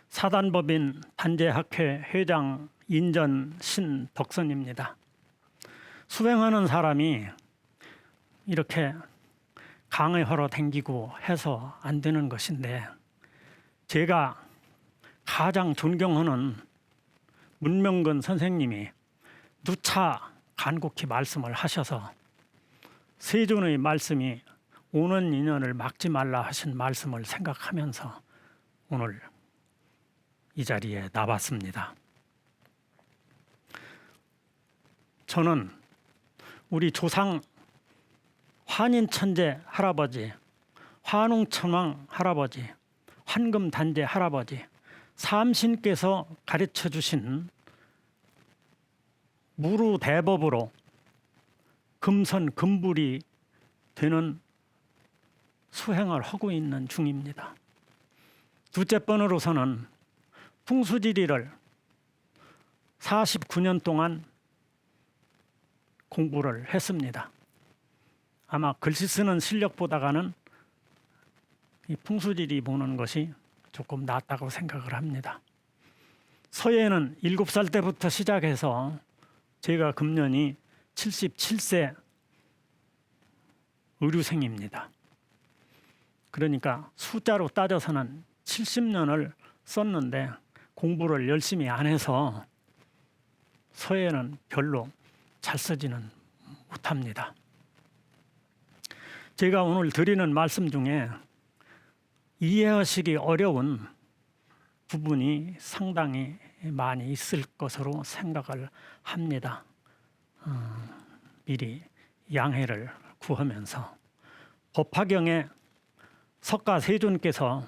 사단법인 단재학회 회장 인전 신덕선입니다. 수행하는 사람이 이렇게 강의하러 다니고 해서 안 되는 것인데, 제가 가장 존경하는 문명근 선생님이 누차 간곡히 말씀을 하셔서 세존의 말씀이 오는 인연을 막지 말라 하신 말씀을 생각하면서 오늘 이 자리에 나왔습니다. 저는 우리 조상 환인천재 할아버지, 환웅천왕 할아버지, 환금단재 할아버지, 삼신께서 가르쳐 주신 무루대법으로 금선금불이 되는 수행을 하고 있는 중입니다. 둘째 번으로서는 풍수지리를 49년 동안 공부를 했습니다. 아마 글씨 쓰는 실력보다는 이 풍수지리 보는 것이 조금 낫다고 생각을 합니다. 서예는 7살 때부터 시작해서 제가 금년이 77세 의류생입니다. 그러니까 숫자로 따져서는 70년을 썼는데 공부를 열심히 안 해서 서예는 별로 잘 쓰지는 못합니다. 제가 오늘 드리는 말씀 중에 이해하시기 어려운 부분이 상당히 많이 있을 것으로 생각을 합니다. 미리 양해를 구하면서 법화경에 석가세존께서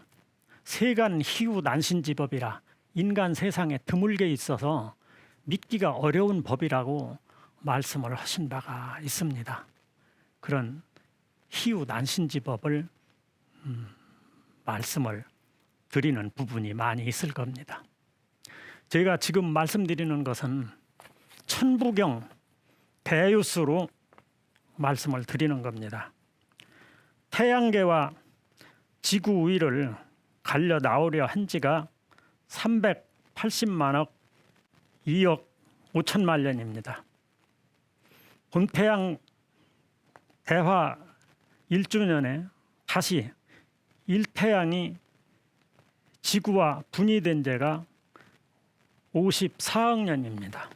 세간 희우 난신지법이라 인간 세상에 드물게 있어서 믿기가 어려운 법이라고 말씀을 하신 바가 있습니다. 그런 희우 난신지법을 말씀을 드리는 부분이 많이 있을 겁니다. 제가 지금 말씀드리는 것은 천부경 대유수로 말씀을 드리는 겁니다. 태양계와 지구 위를 갈려 나오려 한 지가 380만억 2억 5천만 년입니다. 본태양 대화 1주년에 다시 1태양이 지구와 분이된 지가 54억 년입니다.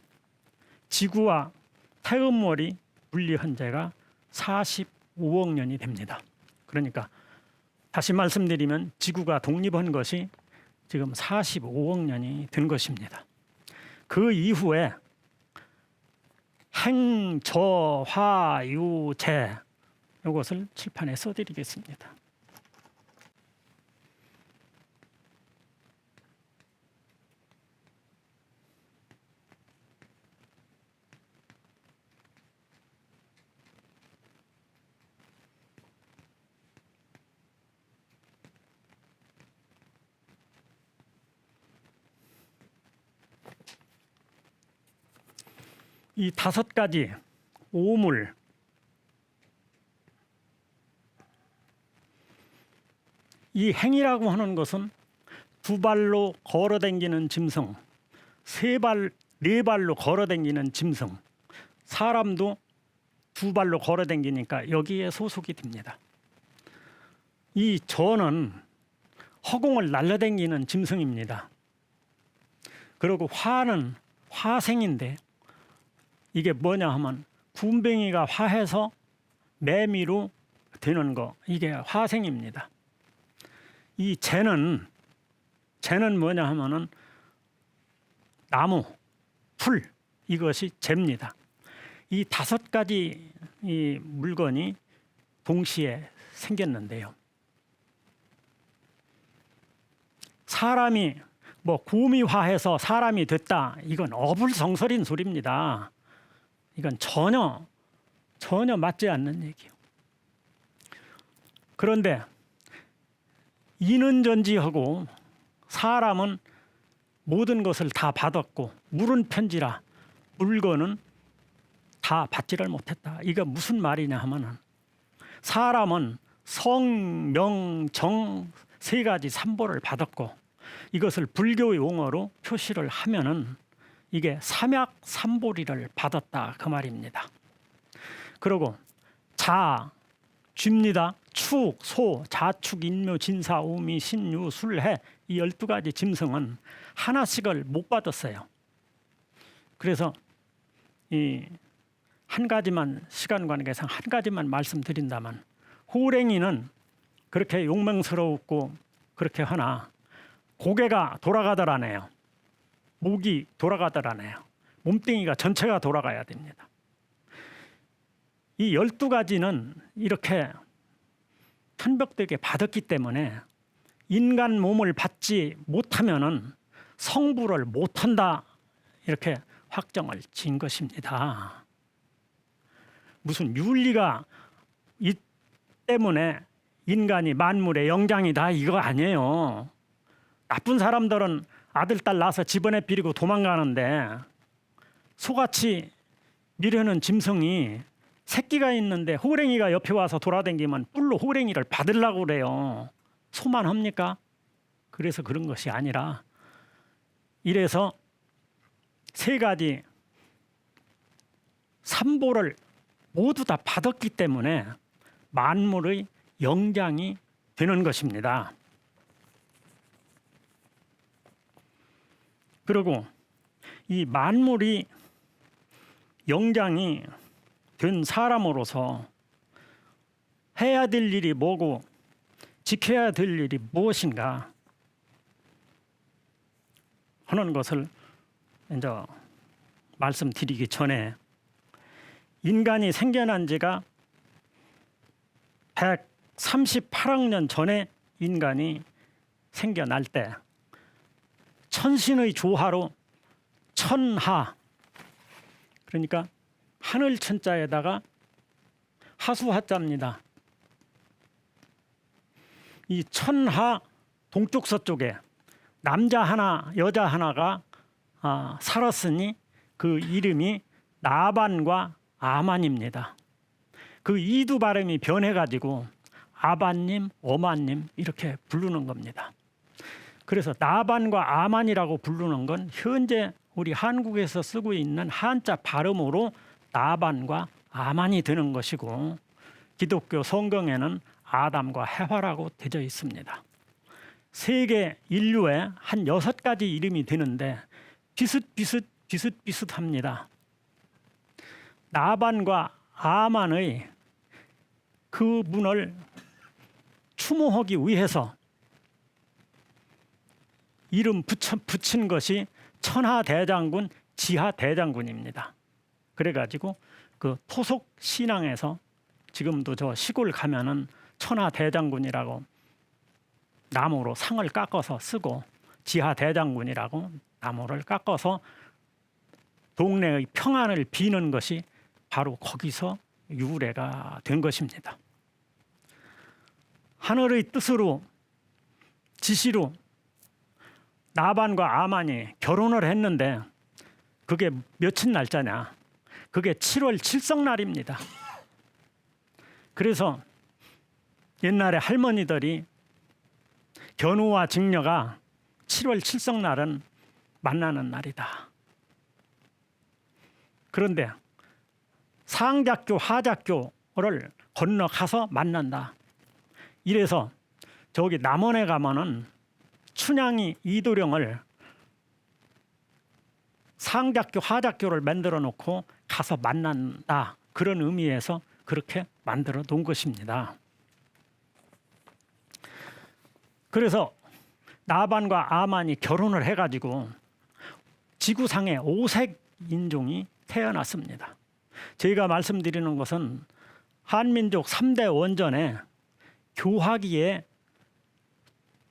지구와 태음월이 분리한 지가 45억 년이 됩니다. 그러니까 다시 말씀드리면 지구가 독립한 것이 지금 45억 년이 된 것입니다. 그 이후에 행, 저, 화, 유, 재 이것을 칠판에 써드리겠습니다. 이 5가지 오물, 이 행이라고 하는 것은 2발로 걸어다니는 짐승, 4발로 걸어다니는 짐승, 사람도 2발로 걸어다니니까 여기에 소속이 됩니다. 이 저는 허공을 날아다니는 짐승입니다. 그리고 화는 화생인데 이게 뭐냐 하면 군뱅이가 화해서 매미로 되는 거, 이게 화생입니다. 이 재는 뭐냐 하면은 나무, 풀, 이것이 재입니다. 이 5가지 이 물건이 동시에 생겼는데요. 사람이 뭐 곰이 화해서 사람이 됐다, 이건 어불성설인 소리입니다. 이건 전혀 맞지 않는 얘기예요. 그런데 이는 전지하고 사람은 모든 것을 다 받았고 물은 편지라 물건은 다 받지를 못했다. 이게 무슨 말이냐 하면은 사람은 성, 명, 정 3가지 삼보를 받았고 이것을 불교 용어로 표시를 하면은 이게 삼약삼보리를 받았다 그 말입니다. 그리고 자, 쥐입니다. 축, 소, 자축, 인묘, 진사, 오미, 신유, 술해 이 12가지 짐승은 하나씩을 못 받았어요. 그래서 이 한 가지만 시간 관계상 한 가지만 말씀드린다면 호랭이는 그렇게 용맹스럽고 그렇게 하나 고개가 돌아가더라네요. 목이 돌아가더라네요. 몸뚱이가 전체가 돌아가야 됩니다. 이 12가지는 이렇게 편벽되게 받았기 때문에 인간 몸을 받지 못하면은 성불을 못한다 이렇게 확정을 지은 것입니다. 무슨 윤리가 이 때문에 인간이 만물의 영장이다 이거 아니에요. 나쁜 사람들은 아들 딸 낳아서 집안에 비리고 도망가는데 소같이 미려는 짐승이 새끼가 있는데 호랭이가 옆에 와서 돌아다니면 뿔로 호랭이를 받으려고 그래요. 소만 합니까? 그래서 그런 것이 아니라 이래서 세 가지 삼보를 모두 다 받았기 때문에 만물의 영장이 되는 것입니다. 그리고 이 만물이 영장이 된 사람으로서 해야 될 일이 뭐고 지켜야 될 일이 무엇인가 하는 것을 이제 말씀드리기 전에 인간이 생겨난 지가 138억 년 전에 인간이 생겨날 때 천신의 조화로 천하 그러니까 하늘 천자에다가 하수하자입니다. 이 천하 동쪽 서쪽에 남자 하나 여자 하나가 살았으니 그 이름이 나반과 아만입니다. 그 이두 발음이 변해가지고 아반님, 어만님 이렇게 부르는 겁니다. 그래서 나반과 아만이라고 부르는 건 현재 우리 한국에서 쓰고 있는 한자 발음으로 나반과 아만이 되는 것이고 기독교 성경에는 아담과 해화라고 되어 있습니다. 세계 인류에 한 6가지 이름이 되는데 비슷비슷합니다. 나반과 아만의 그 문을 추모하기 위해서 이름 붙인 것이 천하대장군, 지하대장군입니다. 그래가지고 그 토속 신앙에서 지금도 저 시골 가면은 천하대장군이라고 나무로 상을 깎아서 쓰고 지하대장군이라고 나무를 깎아서 동네의 평안을 비는 것이 바로 거기서 유래가 된 것입니다. 하늘의 뜻으로 지시로 나반과 아만이 결혼을 했는데 그게 며칠 날짜냐? 그게 7월 칠성날입니다. 그래서 옛날에 할머니들이 견우와 직녀가 7월 칠성날은 만나는 날이다. 그런데 상작교, 하작교를 건너가서 만난다. 이래서 저기 남원에 가면은 춘향이 이도령을 상작교, 하작교를 만들어 놓고 가서 만난다. 그런 의미에서 그렇게 만들어 놓은 것입니다. 그래서 나반과 아만이 결혼을 해가지고 지구상에 5색 인종이 태어났습니다. 저희가 말씀드리는 것은 한민족 3대 원전의 교화기에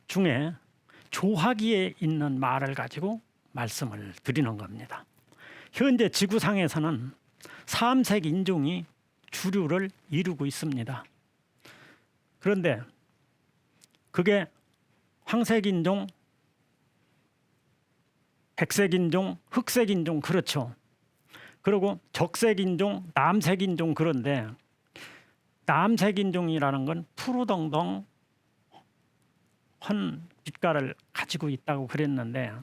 중에 조화기에 있는 말을 가지고 말씀을 드리는 겁니다. 현재 지구상에서는 3색 인종이 주류를 이루고 있습니다. 그런데 그게 황색인종, 백색인종, 흑색인종 그렇죠. 그리고 적색인종, 남색인종 그런데 남색인종이라는 건 푸르덩덩 한 빛깔을 가지고 가지고 있다고 그랬는데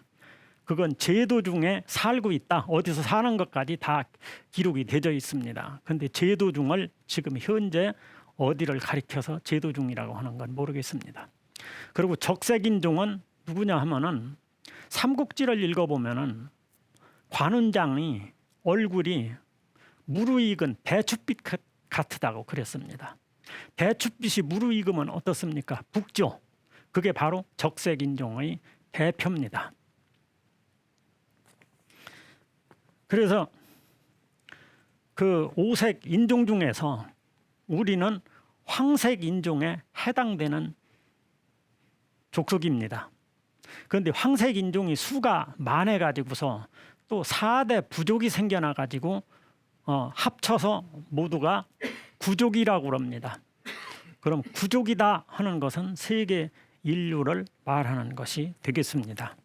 그건 제도 중에 살고 있다. 어디서 사는 것까지 다 기록이 되어 있습니다. 그런데 제도중을 지금 현재 어디를 가리켜서 제도중이라고 하는 건 모르겠습니다. 그리고 적색인종은 누구냐 하면은 삼국지를 읽어보면은 관운장이 얼굴이 무르익은 대추빛 같다고 그랬습니다. 대추빛이 무르익으면 어떻습니까? 붓죠. 그게 바로 적색인종의 대표입니다. 그래서 그 오색 인종 중에서 우리는 황색 인종에 해당되는 족속입니다. 그런데 황색 인종이 수가 많아 가지고서 또 4대 부족이 생겨나 가지고 합쳐서 모두가 구족이라고 그럽니다. 그럼 구족이다 하는 것은 세계 인류를 말하는 것이 되겠습니다.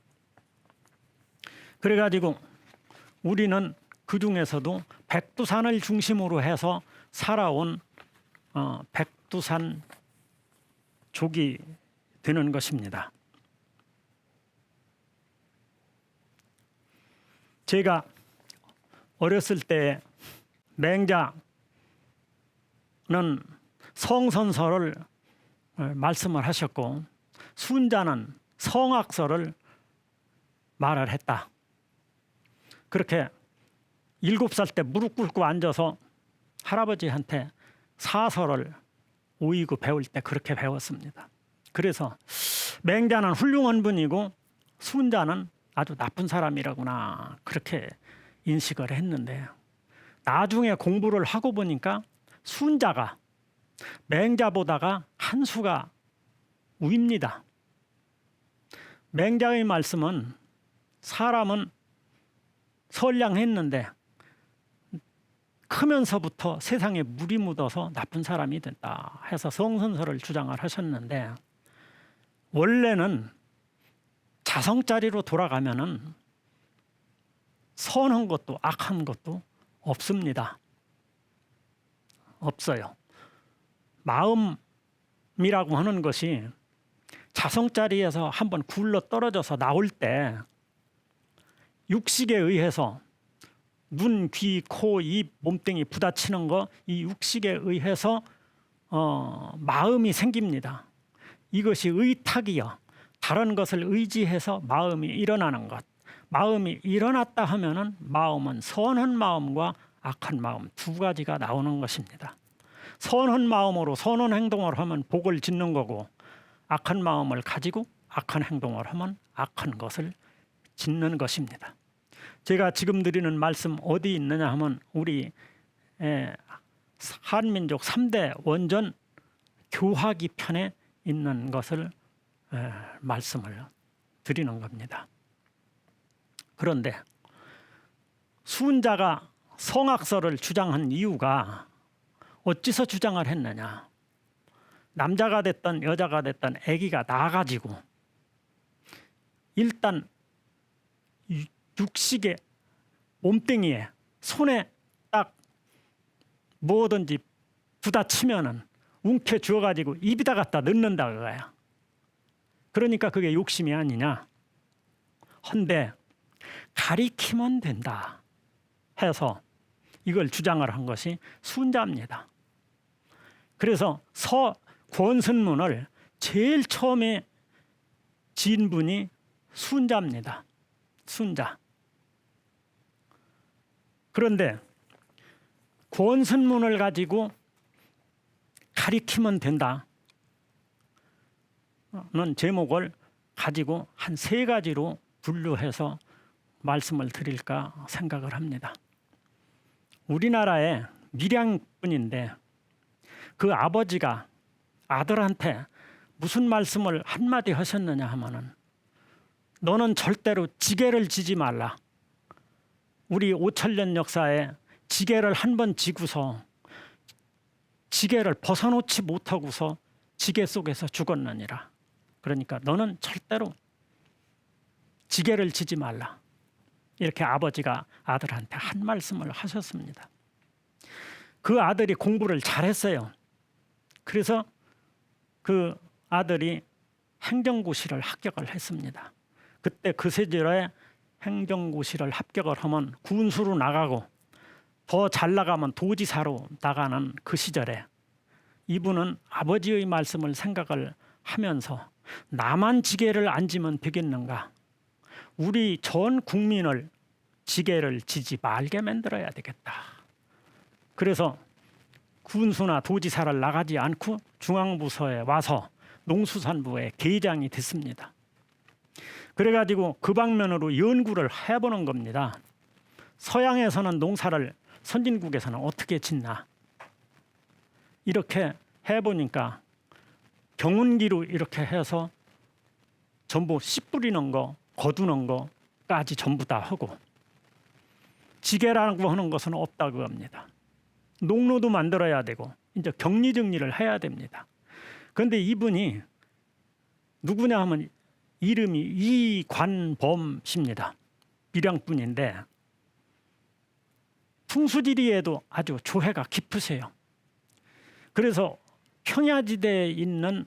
그래 가지고 우리는 그 중에서도 백두산을 중심으로 해서 살아온 백두산족이 되는 것입니다. 제가 어렸을 때 맹자는 성선설을 말씀을 하셨고 순자는 성악설을 말을 했다. 그렇게 7살 때 무릎 꿇고 앉아서 할아버지한테 사설을 오이고 배울 때 그렇게 배웠습니다. 그래서 맹자는 훌륭한 분이고 순자는 아주 나쁜 사람이라구나 그렇게 인식을 했는데 나중에 공부를 하고 보니까 순자가 맹자보다가 한 수가 우입니다. 맹자의 말씀은 사람은 선량했는데 크면서부터 세상에 물이 묻어서 나쁜 사람이 된다 해서 성선설을 주장을 하셨는데 원래는 자성자리로 돌아가면은 선한 것도 악한 것도 없습니다. 없어요. 마음이라고 하는 것이 자성자리에서 한번 굴러 떨어져서 나올 때 육식에 의해서 눈, 귀, 코, 입, 몸뚱이 부딪히는 거 이 육식에 의해서 마음이 생깁니다. 이것이 의탁이요. 다른 것을 의지해서 마음이 일어나는 것. 마음이 일어났다 하면은 마음은 선한 마음과 악한 마음 두 가지가 나오는 것입니다. 선한 마음으로 선한 행동을 하면 복을 짓는 거고 악한 마음을 가지고 악한 행동을 하면 악한 것을 짓는 것입니다. 제가 지금 드리는 말씀 어디 있느냐 하면 우리 한민족 3대 원전 교화기 편에 있는 것을 말씀을 드리는 겁니다. 그런데 순자가 성악설을 주장한 이유가 어찌서 주장을 했느냐. 남자가 됐든 여자가 됐든 아기가 나가지고 일단 육식에 몸뚱이에 손에 딱 뭐든지 부딪히면은 움켜쥐어 가지고 입에다 갖다 넣는다 그거야. 그러니까 그게 욕심이 아니냐. 헌데 가리키면 된다 해서 이걸 주장을 한 것이 순자입니다. 그래서 권선문을 제일 처음에 지은 분이 순자입니다. 순자. 그런데 권선문을 가지고 가리키면 된다는 제목을 가지고 한 3가지로 분류해서 말씀을 드릴까 생각을 합니다. 우리나라의 밀양분인데 그 아버지가 아들한테 무슨 말씀을 한마디 하셨느냐 하면은 너는 절대로 지게를 지지 말라. 우리 5000년 역사에 지게를 한 번 지고서 지게를 벗어놓지 못하고서 지게 속에서 죽었느니라. 그러니까 너는 절대로 지게를 지지 말라. 이렇게 아버지가 아들한테 한 말씀을 하셨습니다. 그 아들이 공부를 잘했어요. 그래서 그 아들이 행정고시를 합격을 했습니다. 그때 그 시절에 행정고시를 합격을 하면 군수로 나가고 더 잘 나가면 도지사로 나가는 그 시절에 이분은 아버지의 말씀을 생각을 하면서 나만 지게를 안 지면 되겠는가? 우리 전 국민을 지게를 지지 말게 만들어야 되겠다. 그래서 군수나 도지사를 나가지 않고 중앙부서에 와서 농수산부의 계장이 됐습니다. 그래가지고 그 방면으로 연구를 해보는 겁니다. 서양에서는 농사를 선진국에서는 어떻게 짓나 이렇게 해보니까 경운기로 이렇게 해서 전부 씨 뿌리는 거 거두는 거까지 전부 다 하고 지게라고 하는 것은 없다고 합니다. 농로도 만들어야 되고 이제 격리정리를 해야 됩니다. 그런데 이분이 누구냐 하면 이름이 이관범 씨입니다. 밀양분인데 풍수지리에도 아주 조회가 깊으세요. 그래서 평야지대에 있는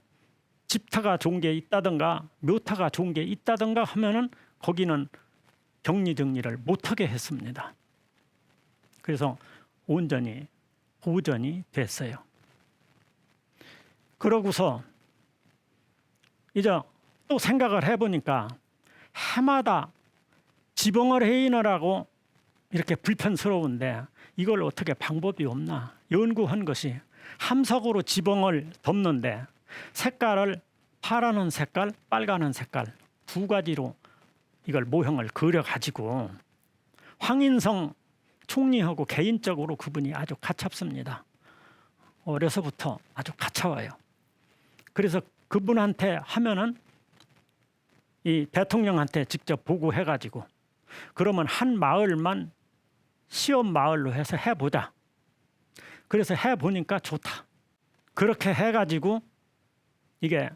집터가 좋은 게 있다든가 묘터가 좋은 게 있다든가 하면은 거기는 격리정리를 못하게 했습니다. 그래서 온전히 보전이 됐어요. 그러고서 이제 또 생각을 해보니까 해마다 지붕을 해인하라고 이렇게 불편스러운데 이걸 어떻게 방법이 없나 연구한 것이 함석으로 지붕을 덮는데 색깔을 파라는 색깔, 빨가는 색깔 두 가지로 이걸 모형을 그려가지고 황인성 총리하고 개인적으로 그분이 아주 가깝습니다. 어려서부터 아주 가까워요. 그래서 그분한테 하면은 이 대통령한테 직접 보고해가지고 그러면 한 마을만 시험 마을로 해서 해보자. 그래서 해보니까 좋다. 그렇게 해가지고 이게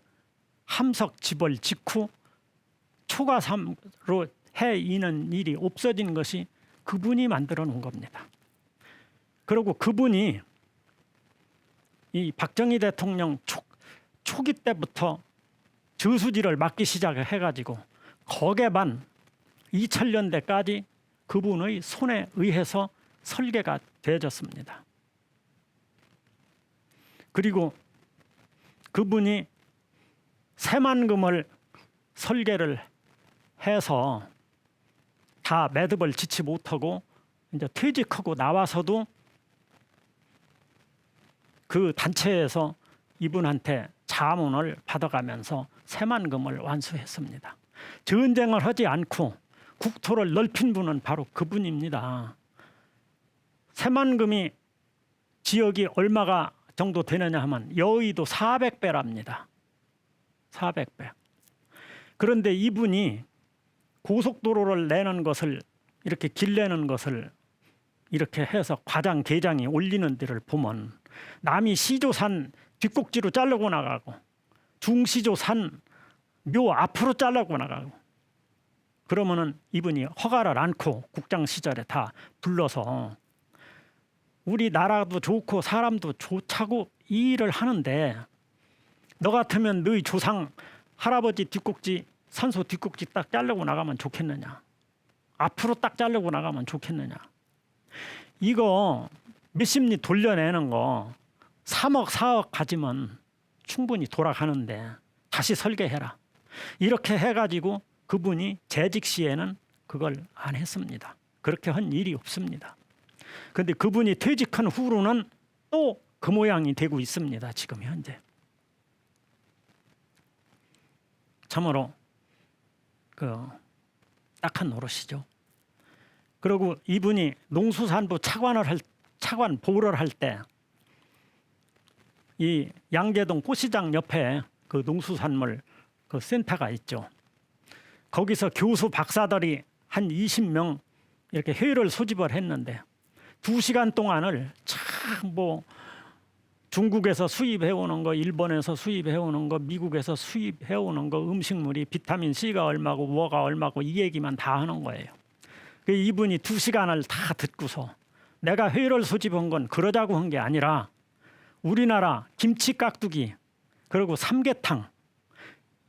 함석 집을 짓고 초가삼로 해 이는 일이 없어진 것이 그분이 만들어 놓은 겁니다. 그리고 그분이 이 박정희 대통령 초기 때부터 저수지를 막기 시작을 해가지고 거기에만 2000년대까지 그분의 손에 의해서 설계가 되어졌습니다. 그리고 그분이 새만금을 설계를 해서 다 매듭을 짓지 못하고 이제 퇴직하고 나와서도 그 단체에서 이분한테 자문을 받아가면서 새만금을 완수했습니다. 전쟁을 하지 않고 국토를 넓힌 분은 바로 그분입니다. 새만금이 지역이 얼마가 정도 되느냐 하면 여의도 400배랍니다. 400배. 그런데 이분이 고속도로를 내는 것을 이렇게 길 내는 것을 이렇게 해서 과장 계장이 올리는 데를 보면 남이 시조산 뒷꼭지로 자르고 나가고 중시조산 묘 앞으로 자르고 나가고 그러면은 이분이 허가를 않고 국장 시절에 다 불러서 우리나라도 좋고 사람도 좋자고 이 일을 하는데 너 같으면 너희 조상 할아버지 뒷꼭지 산소 뒷꼭지 딱 자르고 나가면 좋겠느냐 앞으로 딱 자르고 나가면 좋겠느냐 이거 몇십 리 돌려내는 거 3억 4억 가지면 충분히 돌아가는데 다시 설계해라 이렇게 해가지고 그분이 재직 시에는 그걸 안 했습니다. 그렇게 한 일이 없습니다. 그런데 그분이 퇴직한 후로는 또 그 모양이 되고 있습니다. 지금 현재. 참으로 그 딱한 노릇이죠. 그리고 이분이 농수산부 차관 보를 할 때 이 양재동 꽃시장 옆에 그 농수산물 그 센터가 있죠. 거기서 교수 박사들이 한 20명 이렇게 회의를 소집을 했는데 2시간 동안을 참 뭐 중국에서 수입해 오는 거, 일본에서 수입해 오는 거, 미국에서 수입해 오는 거, 음식물이 비타민 C가 얼마고 뭐가 얼마고 이 얘기만 다 하는 거예요. 이분이 2시간을 다 듣고서 내가 회의를 소집한 건 그러자고 한 게 아니라 우리나라 김치 깍두기 그리고 삼계탕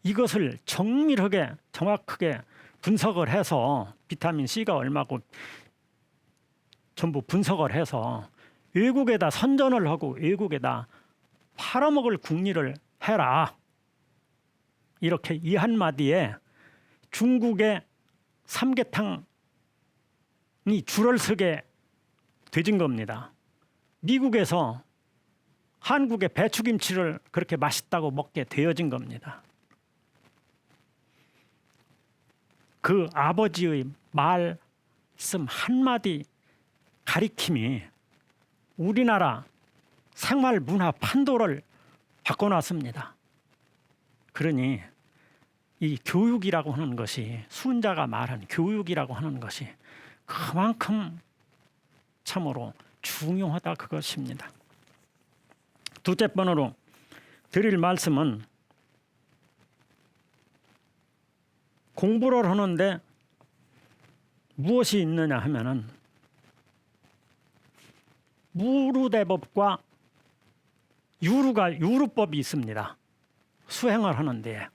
이것을 정밀하게 정확하게 분석을 해서 비타민 C가 얼마고 전부 분석을 해서 외국에다 선전을 하고 외국에다 팔아먹을 궁리를 해라. 이렇게 이 한마디에 중국의 삼계탕이 줄을 서게 되진 겁니다. 미국에서 한국의 배추김치를 그렇게 맛있다고 먹게 되어진 겁니다. 그 아버지의 말씀 한마디 가리킴이 우리나라 생활 문화 판도를 바꿔놨습니다. 그러니 이 교육이라고 하는 것이 순자가 말한 교육이라고 하는 것이 그만큼 참으로 중요하다 그것입니다. 둘째 번으로 드릴 말씀은 공부를 하는데 무엇이 있느냐 하면은 무루대법과 유루법이 있습니다. 수행을 하는데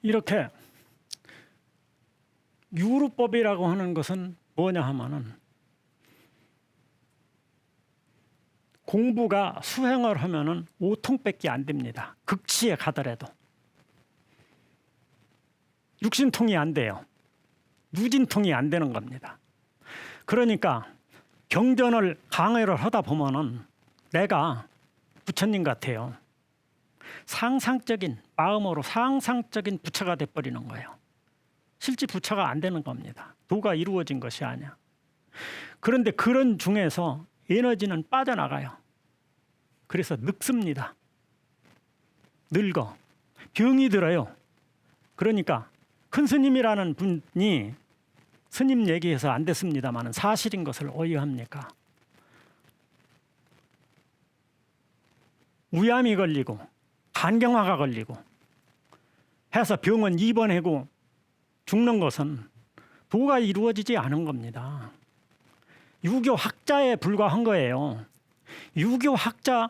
이렇게 유루법이라고 하는 것은 뭐냐 하면은 공부가 수행을 하면은 5통밖에 안 됩니다. 극치에 가더라도 육신통이 안 돼요. 누진통이 안 되는 겁니다. 그러니까 경전을 강의를 하다 보면은 내가 부처님 같아요. 상상적인 마음으로 상상적인 부처가 돼버리는 거예요. 실제 부처가 안 되는 겁니다. 도가 이루어진 것이 아니야. 그런데 그런 중에서 에너지는 빠져나가요. 그래서 늙습니다. 늙어. 병이 들어요. 그러니까 큰 스님이라는 분이 스님 얘기해서 안 됐습니다만 사실인 것을 어이합니까? 우암이 걸리고 간경화가 걸리고 해서 병원 입원하고 죽는 것은 도가 이루어지지 않은 겁니다. 유교학자에 불과한 거예요. 유교학자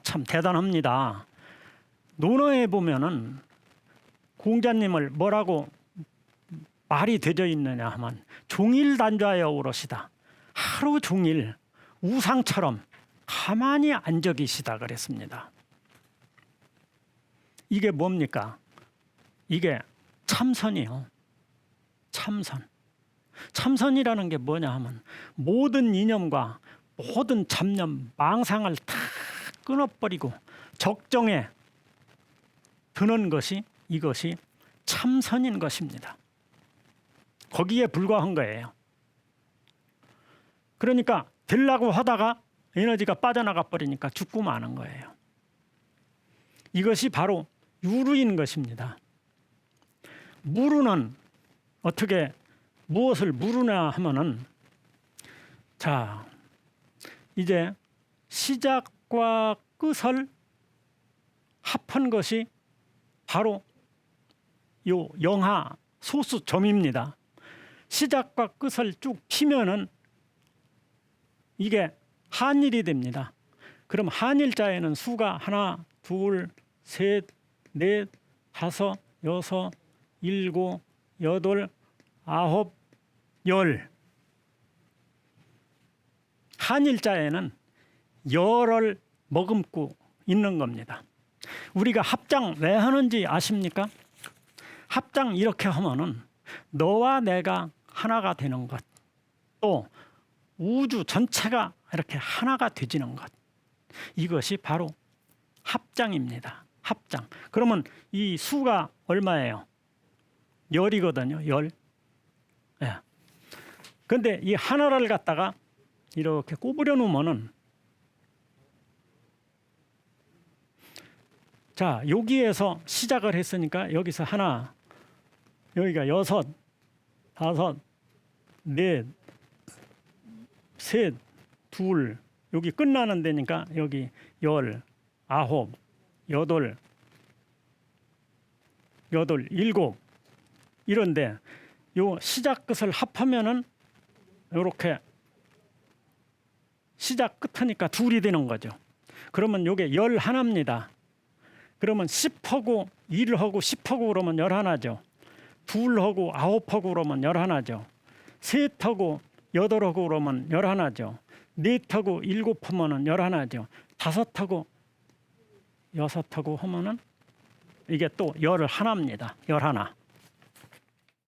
참 대단합니다. 논어에 보면은 공자님을 뭐라고 말이 되어 있느냐 하면 종일단좌여 오롯이다. 하루 종일 우상처럼 가만히 앉아 계시다 그랬습니다. 이게 뭡니까? 이게 참선이요. 참선. 참선이라는 게 뭐냐 하면 모든 이념과 모든 잡념, 망상을 다 끊어버리고 적정에 드는 것이 이것이 참선인 것입니다. 거기에 불과한 거예요. 그러니까 되려고 하다가 에너지가 빠져나가 버리니까 죽고 마는 거예요. 이것이 바로 유루인 것입니다. 무루는 어떻게 무엇을 무루냐 하면은 자 이제 시작과 끝을 합한 것이 바로 요 영하 소수점입니다. 시작과 끝을 쭉 피면은 이게 한일이 됩니다. 그럼 한일자에는 수가 하나, 둘, 셋, 넷, 다섯, 여섯, 일곱, 여덟, 아홉, 열. 한일자에는 열을 머금고 있는 겁니다. 우리가 합장 왜 하는지 아십니까? 합장 이렇게 하면은 너와 내가 하나가 되는 것, 또 우주 전체가 이렇게 하나가 되지는 것, 이것이 바로 합장입니다. 합장. 그러면 이 수가 얼마예요? 열이거든요. 열. 예. 근데 이 하나를 갖다가 이렇게 꼬부려 놓으면은 자, 여기에서 시작을 했으니까 여기서 하나, 여기가 여섯, 다섯, 넷, 셋, 둘, 여기 끝나는 데니까 여기 열, 아홉, 여덟, 일곱 이런데 요 시작 끝을 합하면은 요렇게 시작 끝하니까 둘이 되는 거죠. 그러면 요게 11입니다. 그러면 10하고 1하고 10하고 그러면 11죠. 2하고 9하고 그러면 11죠. 3하고 8하고 그러면 11죠. 4하고 7하면은 11죠. 5하고 6하고 하면은 이게 또 11입니다. 11.